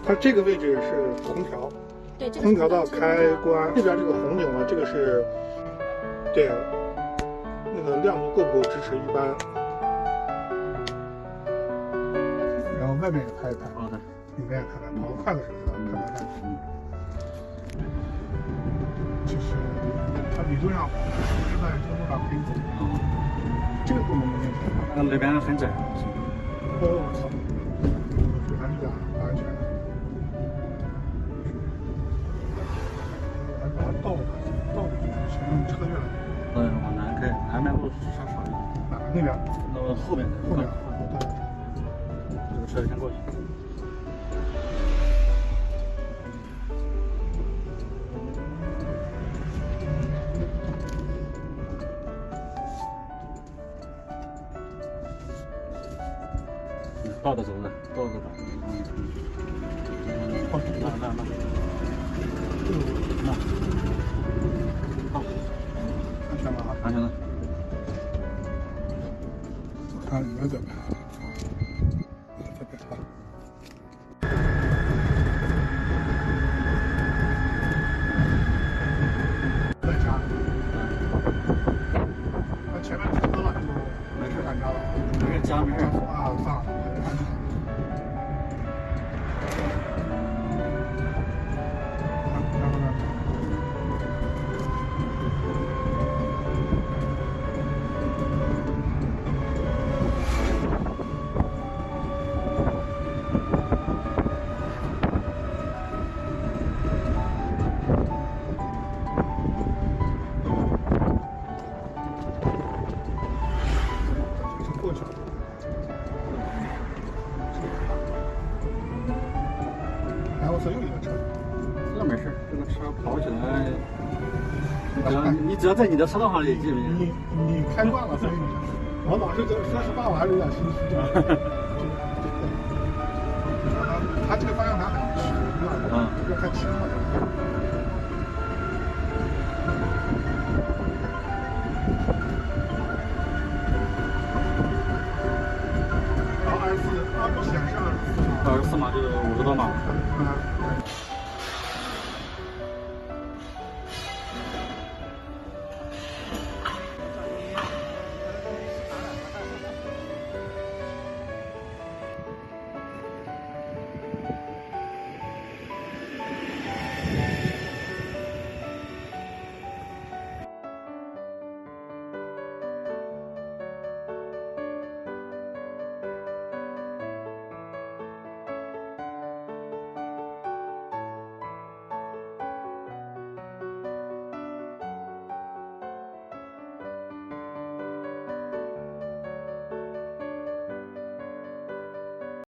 它这个位置是空调，对，这个空调的开关。这边这个红警呢，这个是，对，那个亮度够不够支持一般。然后外面也开一开，好的，里面也开开，跑得快的时候就开开。就是它理论上是在这个路上可以走。这个功能没问题。那边很窄。哦，我操！还是蛮安全的。还把它倒前面车越来越。往南开，南边路稍少一点。哪那边？那后边。后面。对。这个车先过去。倒着走的，倒着走。那。好，安全了啊！安全了。我看里面怎么样？这边啊。再加。那前面车了就没事敢加了。没事加没事。啊，算了。过去了。然后是又一个车，这个没事，这个车跑起来，你只要在你的车道上也基本你开惯了，所以我老是说实话，我还是有点心虚。它这个方向盘很直，有点太轻了。